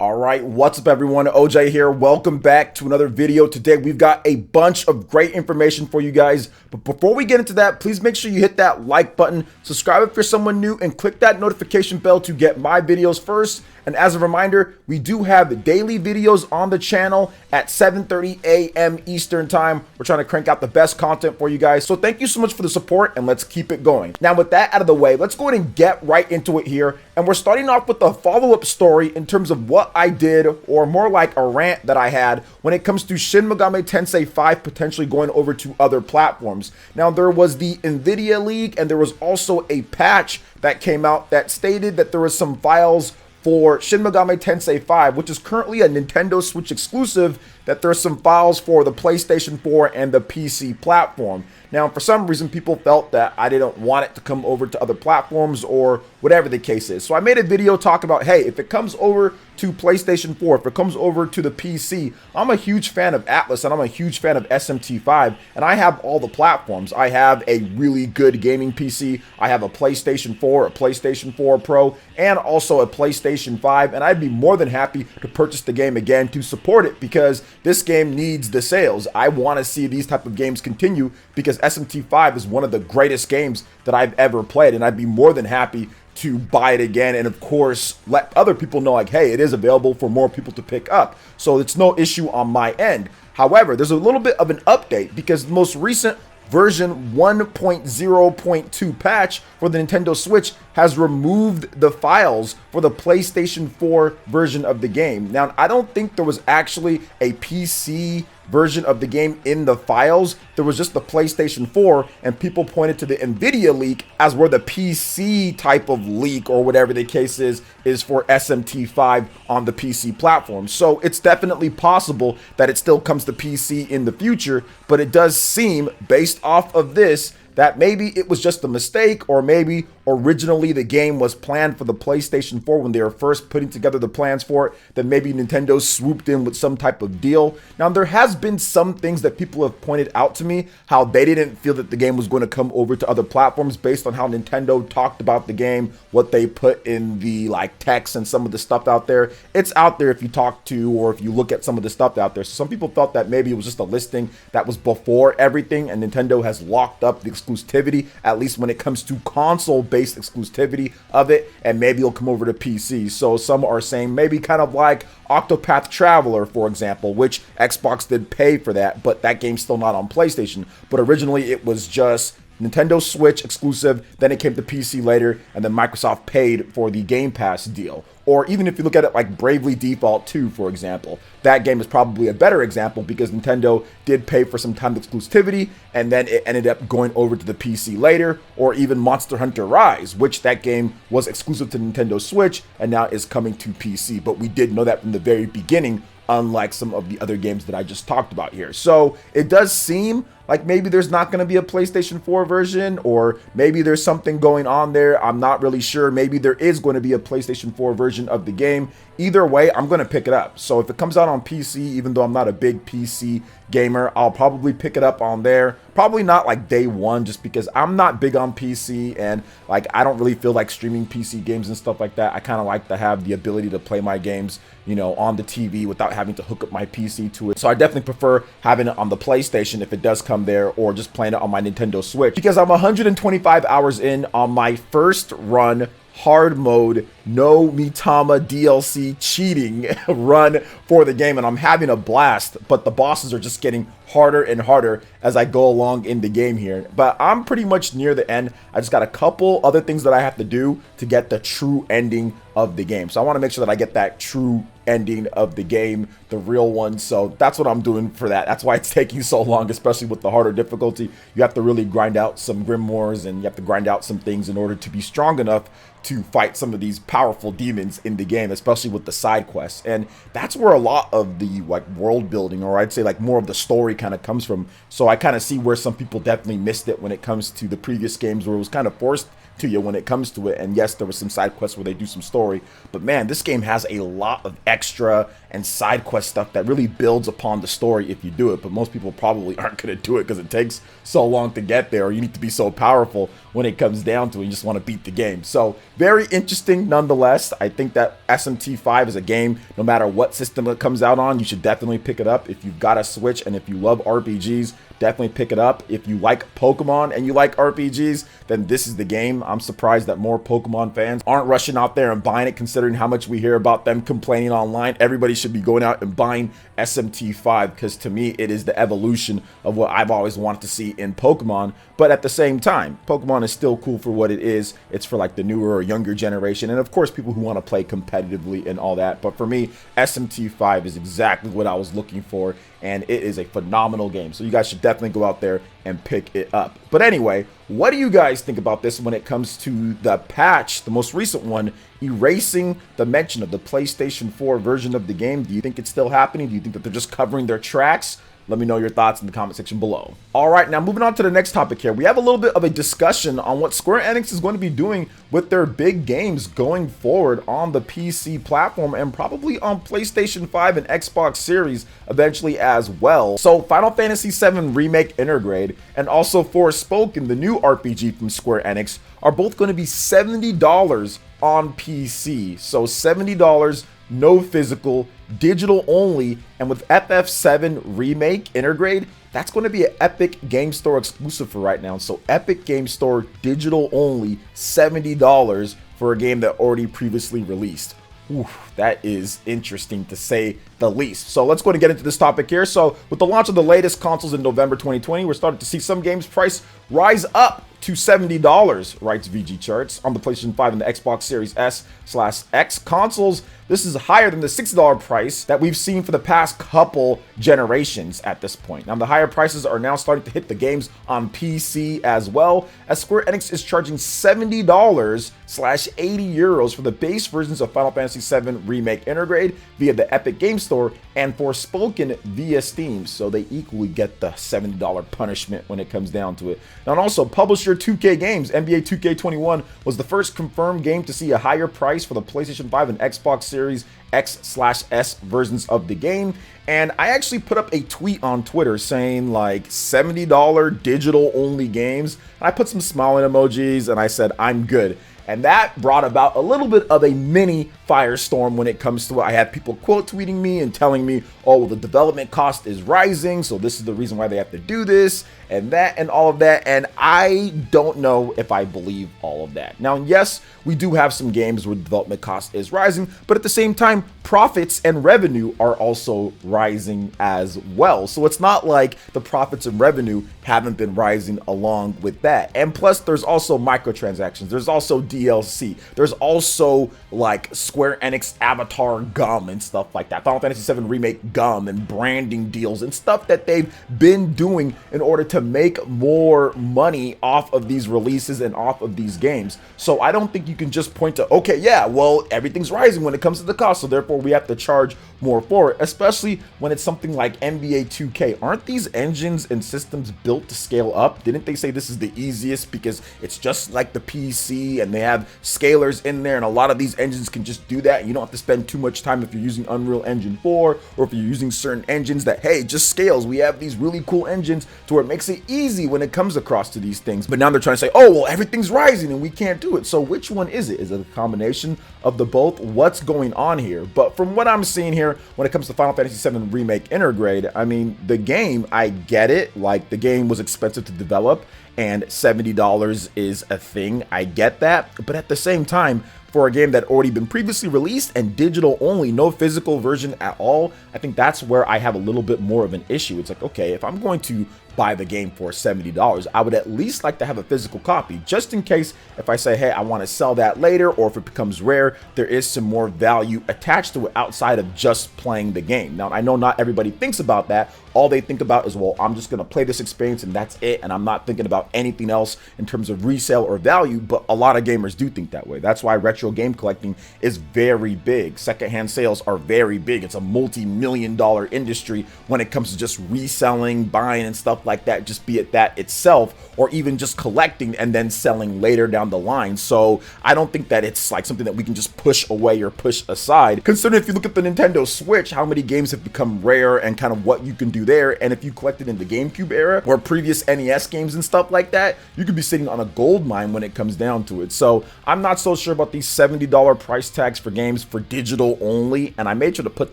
All right, what's up everyone? OJ here. Welcome back to another video. Today we've got a bunch of great information for you guys. But before we get into that, please make sure you hit that like button, subscribe if you're someone new, and click that notification bell to get my videos first. And as a reminder, we do have daily videos on the channel at 7:30 a.m. Eastern time. We're trying to crank out the best content for you guys. So thank you so much for the support and let's keep it going. Now with that out of the way, let's go ahead and get right into it here. And we're starting off with a follow-up story in terms of what I did, or more like a rant that I had when it comes to Shin Megami Tensei V potentially going over to other platforms. Now there was the NVIDIA leak and there was also a patch that came out that stated that there was some files for Shin Megami Tensei V, which is currently a Nintendo Switch exclusive, that there's some files for the PlayStation 4 and the PC platform. Now, for some reason, people felt that I didn't want it to come over to other platforms or whatever the case is. So I made a video talking about, hey, if it comes over to PlayStation 4, if it comes over to the PC, I'm a huge fan of Atlas and I'm a huge fan of SMT5, and I have all the platforms. I have a really good gaming PC. I have a PlayStation 4, a PlayStation 4 Pro, and also a PlayStation 5, and I'd be more than happy to purchase the game again to support it because this game needs the sales. I want to see these type of games continue because SMT5 is one of the greatest games that I've ever played, and I'd be more than happy to buy it again, and of course let other people know, like, hey, it is available for more people to pick up, so it's no issue on my end. However, there's a little bit of an update because the most recent version 1.0.2 patch for the Nintendo Switch has removed the files for the PlayStation 4 version of the game. Now, I don't think there was actually a PC version of the game in the files. There was just the PlayStation 4, and people pointed to the NVIDIA leak as where the PC type of leak, or whatever the case is for SMT5 on the PC platform. So it's definitely possible that it still comes to PC in the future, but it does seem, based off of this, that maybe it was just a mistake, or maybe originally the game was planned for the PlayStation 4 when they were first putting together the plans for it, then maybe Nintendo swooped in with some type of deal. Now, there has been some things that people have pointed out to me, how they didn't feel that the game was going to come over to other platforms based on how Nintendo talked about the game, what they put in the text and some of the stuff out there. It's out there if you talk to, or if you look at some of the stuff out there. So some people felt that maybe it was just a listing that was before everything, and Nintendo has locked up the exclusivity, at least when it comes to console-based exclusivity of it, and maybe it'll come over to PC. So some are saying maybe kind of like Octopath Traveler, for example, which Xbox did pay for that, but that game's still not on PlayStation. But originally it was just Nintendo Switch exclusive, then it came to PC later, and then Microsoft paid for the Game Pass deal. Or even if you look at it like Bravely Default 2, for example, that game is probably a better example because Nintendo did pay for some timed exclusivity, and then it ended up going over to the PC later. Or even Monster Hunter Rise, which that game was exclusive to Nintendo Switch and now is coming to PC. But we did know that from the very beginning, unlike some of the other games that I just talked about here. So it does seem like maybe there's not going to be a PlayStation 4 version, or maybe there's something going on there. I'm not really sure. Maybe there is going to be a PlayStation 4 version of the game. Either way, I'm going to pick it up. So if it comes out on PC, even though I'm not a big PC gamer, I'll probably pick it up on there. Probably not like day one, just because I'm not big on PC, and I don't really feel like streaming PC games and stuff like that. I kind of like to have the ability to play my games, on the TV without having to hook up my PC to it. So I definitely prefer having it on the PlayStation if it does come there, or just playing it on my Nintendo Switch, because I'm 125 hours in on my first run, hard mode, no Mitama DLC cheating run for the game, and I'm having a blast. But the bosses are just getting harder and harder as I go along in the game here. But I'm pretty much near the end. I just got a couple other things that I have to do to get the true ending of the game. So I want to make sure that I get that true ending of the game, the real one. So that's what I'm doing for that. That's why it's taking so long, especially with the harder difficulty. You have to really grind out some grimoires, and you have to grind out some things in order to be strong enough to fight some of these powerful demons in the game, especially with the side quests. And that's where a lot of the world building, or I'd say more of the story, kind of comes from. So I kind of see where some people definitely missed it when it comes to the previous games, where it was kind of forced to you when it comes to it. And yes, there was some side quests where they do some story, but man, this game has a lot of extra and side quest stuff that really builds upon the story if you do it. But most people probably aren't going to do it because it takes so long to get there, or you need to be so powerful when it comes down to it. You just want to beat the game. So very interesting nonetheless. I think that SMT5 is a game, no matter what system it comes out on, you should definitely pick it up. If you've got a Switch and if you love RPGs, definitely pick it up. If you like Pokemon and you like RPGs, then this is the game. I'm surprised that more Pokemon fans aren't rushing out there and buying it, considering how much we hear about them complaining online. Everybody should be going out and buying SMT5 because to me, it is the evolution of what I've always wanted to see in Pokemon. But at the same time, Pokemon is still cool for what it is. It's for like the newer or younger generation. And of course, people who want to play competitively and all that. But for me, SMT5 is exactly what I was looking for. And it is a phenomenal game. So you guys should definitely go out there and pick it up. But anyway, what do you guys think about this when it comes to the patch, the most recent one, erasing the mention of the PlayStation 4 version of the game? Do you think it's still happening? Do you think that they're just covering their tracks? Let me know your thoughts in the comment section below. All right, now moving on to the next topic here. We have a little bit of a discussion on what Square Enix is going to be doing with their big games going forward on the PC platform and probably on PlayStation 5 and Xbox Series eventually as well. So Final Fantasy VII Remake Intergrade and also Forspoken, the new RPG from Square Enix, are both going to be $70 on PC. So $70, no physical, digital only, and with FF7 Remake Intergrade, that's going to be an Epic Game Store exclusive for right now. So Epic Game Store digital only, $70 for a game that already previously released. Oof, that is interesting to say the least. So let's go and get into this topic here. So with the launch of the latest consoles in November 2020, we're starting to see some games price rise up to $70, writes VG Charts. On the PlayStation 5 and the Xbox Series S/X consoles, this is higher than the $60 price that we've seen for the past couple generations at this point. Now, the higher prices are now starting to hit the games on PC as well, as Square Enix is charging $70/€80 for the base versions of Final Fantasy VII Remake Intergrade via the Epic Game Store and Forspoken via Steam. So they equally get the $70 punishment when it comes down to it. Now, and also publisher 2K Games, NBA 2K21 was the first confirmed game to see a higher price for the PlayStation 5 and Xbox Series X/S versions of the game. And I actually put up a tweet on Twitter saying like $70 digital only games. And I put some smiling emojis and I said, I'm good. And that brought about a little bit of a mini firestorm when it comes to it. I had people quote tweeting me and telling me, oh, well, the development cost is rising, so this is the reason why they have to do this and that and all of that. And I don't know if I believe all of that. Now, yes, we do have some games where development cost is rising, but at the same time, profits and revenue are also rising as well. So it's not like the profits and revenue haven't been rising along with that. And plus, there's also microtransactions. There's also DLC. There's also like Square Enix Avatar gum and stuff like that. Final Fantasy VII Remake gum and branding deals and stuff that they've been doing in order to make more money off of these releases and off of these games. So I don't think you can just point to, okay, yeah, well, everything's rising when it comes to the cost, so therefore we have to charge more for it, especially when it's something like NBA 2K. Aren't these engines and systems built to scale up? Didn't they say this is the easiest because it's just like the PC and they have scalers in there, and a lot of these engines can just do that, and you don't have to spend too much time if you're using Unreal Engine 4 or if you're using certain engines that, hey, just scales. We have these really cool engines to where it makes it easy when it comes across to these things. But now they're trying to say, oh, well, everything's rising and we can't do it. So which one is it? Is it a combination of the both? What's going on here? But from what I'm seeing here, when it comes to Final Fantasy VII Remake Intergrade, I mean, the game, I get it. Like, the game was expensive to develop and $70 is a thing. I get that. But at the same time, for a game that already been previously released and digital only, no physical version at all, I think that's where I have a little bit more of an issue. It's like, okay, if I'm going to buy the game for $70, I would at least like to have a physical copy, just in case if I say, hey, I want to sell that later, or if it becomes rare, there is some more value attached to it outside of just playing the game. Now, I know not everybody thinks about that. All they think about is, well, I'm just going to play this experience and that's it, and I'm not thinking about anything else in terms of resale or value, but a lot of gamers do think that way. That's why retro game collecting is very big. Secondhand sales are very big. It's a multi-million-dollar industry when it comes to just reselling, buying, and stuff stuff like that, just be it that itself, or even just collecting and then selling later down the line. So I don't think that it's like something that we can just push away or push aside, considering if you look at the Nintendo Switch, how many games have become rare and kind of what you can do there. And if you collected in the GameCube era or previous NES games and stuff like that, you could be sitting on a gold mine when it comes down to it. So I'm not so sure about these $70 price tags for games for digital only, and I made sure to put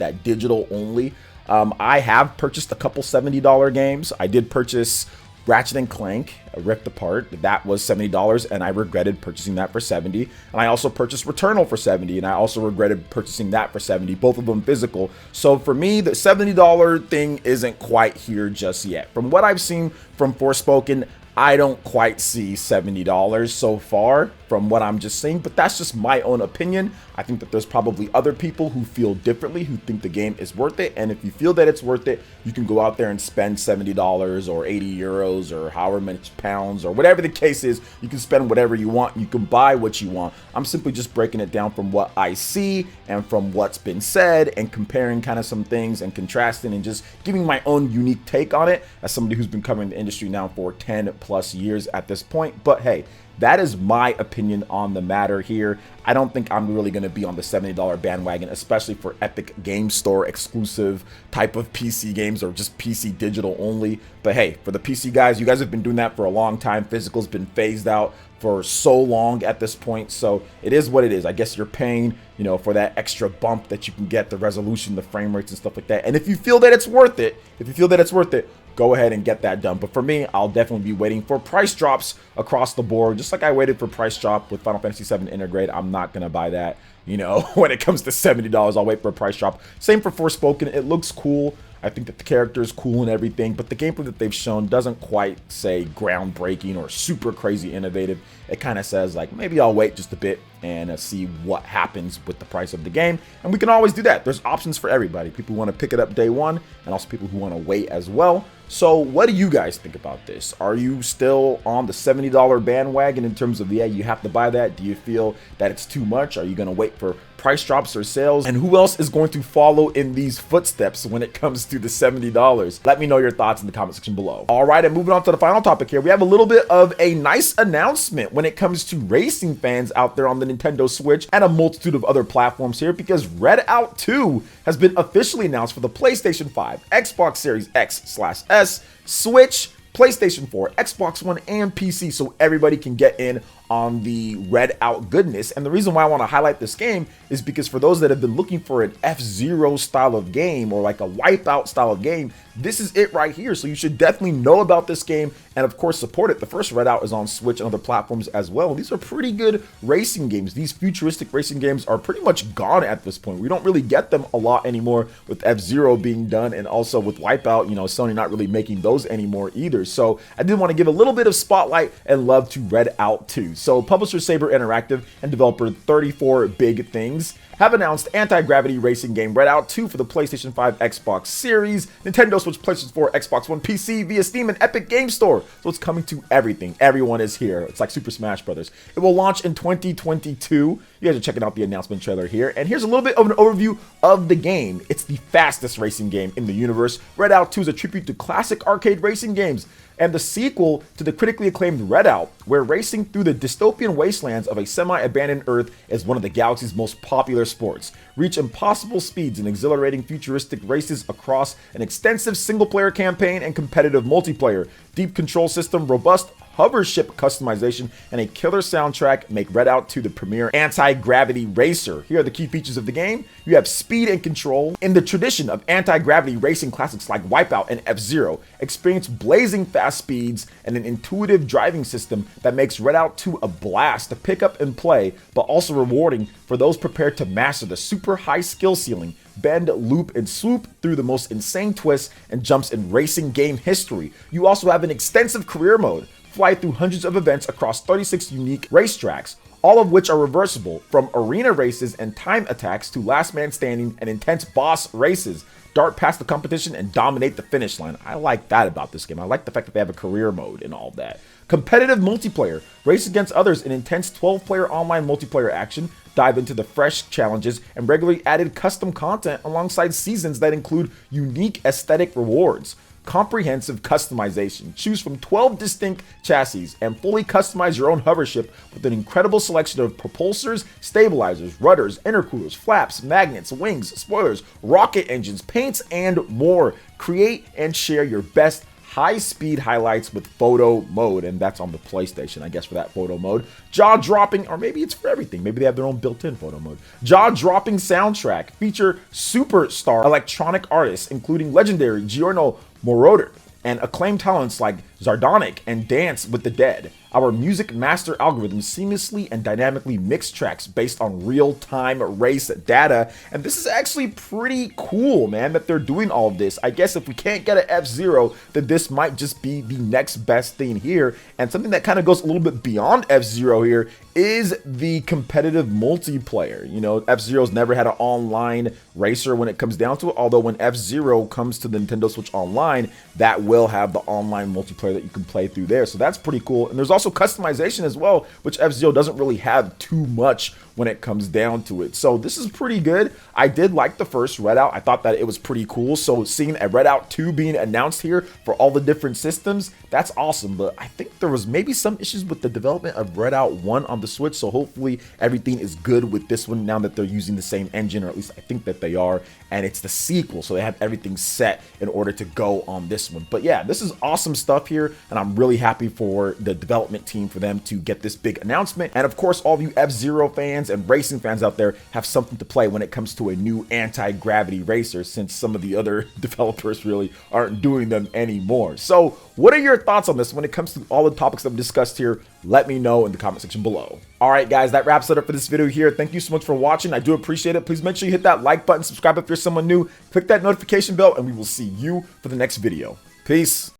that digital only. I have purchased a couple $70 games. I did purchase Ratchet and Clank Rift Apart. That was $70, and I regretted purchasing that for $70. And I also purchased Returnal for $70, and I also regretted purchasing that for $70, both of them physical. So for me, the $70 thing isn't quite here just yet. From what I've seen from Forspoken, I don't quite see $70 so far from what I'm just saying, but that's just my own opinion. I think that there's probably other people who feel differently, who think the game is worth it. And if you feel that it's worth it, you can go out there and spend $70 or 80 euros or however many pounds or whatever the case is. You can spend whatever you want. You can buy what you want. I'm simply just breaking it down from what I see and from what's been said and comparing kind of some things and contrasting and just giving my own unique take on it as somebody who's been covering the industry now for 10 plus years at this point. But hey, that is my opinion on the matter here. I don't think I'm really going to be on the $70 bandwagon, especially for Epic Game Store exclusive type of PC games or just PC digital only. But hey, for the PC guys, you guys have been doing that for a long time. Physical's been phased out for so long at this point, so it is what it is. I guess you're paying, you know, for that extra bump that you can get, the resolution, the frame rates and stuff like that. And if you feel that it's worth it, go ahead and get that done. But for me, I'll definitely be waiting for price drops across the board, just like I waited for price drop with Final Fantasy VII Intergrade. I'm not gonna buy that, you know, when it comes to $70. I'll wait for a price drop. Same for Forspoken. It looks cool. I think that the character is cool and everything, but the gameplay that they've shown doesn't quite say groundbreaking or super crazy innovative. It kind of says like, maybe I'll wait just a bit and see what happens with the price of the game. And we can always do that. There's options for everybody. People who want to pick it up day one and also people who want to wait as well. So what do you guys think about this? Are you still on the $70 bandwagon in terms of, yeah, you have to buy that? Do you feel that it's too much? Are you going to wait for price drops or sales? And who else is going to follow in these footsteps when it comes to the $70? Let me know your thoughts in the comment section below. All right, and moving on to the final topic here, we have a little bit of a nice announcement when it comes to racing fans out there on the Nintendo Switch and a multitude of other platforms here, because Redout 2 has been officially announced for the PlayStation 5, Xbox Series X/S, Switch, PlayStation 4, Xbox One, and PC, so everybody can get in on the Redout goodness. And the reason why I want to highlight this game is because for those that have been looking for an F-Zero style of game or like a Wipeout style of game, this is it right here. So you should definitely know about this game and of course support it. The first Redout is on Switch and other platforms as well. These are pretty good racing games. These futuristic racing games are pretty much gone at this point. We don't really get them a lot anymore with F-Zero being done, and also with Wipeout, you know, Sony not really making those anymore either. So I did want to give a little bit of spotlight and love to Redout 2. So publisher Saber Interactive and developer 34 Big Things have announced anti-gravity racing game Redout 2 for the PlayStation 5, Xbox Series, Nintendo Switch, PlayStation 4, Xbox One, PC via Steam and Epic Game Store. So it's coming to everything. Everyone is here. It's like Super Smash Brothers. It will launch in 2022. You guys are checking out the announcement trailer here. And here's a little bit of an overview of the game. It's the fastest racing game in the universe. Redout 2 is a tribute to classic arcade racing games and the sequel to the critically acclaimed Redout, where racing through the dystopian wastelands of a semi-abandoned Earth is one of the galaxy's most popular sports. Reach impossible speeds in exhilarating futuristic races across an extensive single-player campaign and competitive multiplayer. Deep control system, robust hover ship customization, and a killer soundtrack make Redout 2 the premier anti-gravity racer. Here are the key features of the game. You have speed and control. In the tradition of anti-gravity racing classics like Wipeout and F-Zero, experience blazing fast speeds and an intuitive driving system that makes Redout 2 a blast to pick up and play, but also rewarding for those prepared to master the super high skill ceiling, bend, loop, and swoop through the most insane twists and jumps in racing game history. You also have an extensive career mode. Fly through hundreds of events across 36 unique racetracks, all of which are reversible, from arena races and time attacks to last man standing and intense boss races. Dart past the competition and dominate the finish line. I like that about this game. I like the fact that they have a career mode and all that. Competitive multiplayer. Race against others in intense 12-player online multiplayer action. Dive into the fresh challenges and regularly added custom content alongside seasons that include unique aesthetic rewards. comprehensive customization. Choose from 12 distinct chassis and fully customize your own hovership with an incredible selection of propulsors, stabilizers, rudders, intercoolers, flaps, magnets, wings, spoilers, rocket engines, paints, and more. Create and share your best high-speed highlights with photo mode, and that's on the PlayStation, I guess, for that photo mode. Jaw-dropping, or maybe it's for everything. Maybe they have their own built-in photo mode. Jaw-dropping soundtrack. Feature superstar electronic artists, including legendary Giorno Moroder and acclaimed talents like Zardonic and Dance with the Dead. Our music master algorithm seamlessly and dynamically mix tracks based on real-time race data. And this is actually pretty cool, man, that they're doing all of this. I guess if we can't get an F-Zero, then this might just be the next best thing here. And something that kind of goes a little bit beyond F-Zero here is the competitive multiplayer. You know, F-Zero's never had an online racer when it comes down to it, although when F-Zero comes to the Nintendo Switch Online, that will have the online multiplayer that you can play through there. So that's pretty cool. And there's also customization as well, which F-Zero doesn't really have too much when it comes down to it. So this is pretty good. I did like the first Redout. I thought that it was pretty cool. So seeing a Redout 2 being announced here for all the different systems, that's awesome. But I think there was maybe some issues with the development of Redout 1 on the Switch. So hopefully everything is good with this one now that they're using the same engine, or at least I think that they are. And it's the sequel, so they have everything set in order to go on this one. But yeah, this is awesome stuff here, and I'm really happy for the development team for them to get this big announcement. And of course, all of you F-Zero fans and racing fans out there have something to play when it comes to a new anti-gravity racer, since some of the other developers really aren't doing them anymore. So what are your thoughts on this when it comes to all the topics that I've discussed here? Let me know in the comment section below. All right, guys, that wraps it up for this video here. Thank you so much for watching. I do appreciate it. Please make sure you hit that like button, subscribe if you're someone new, click that notification bell, and we will see you for the next video. Peace.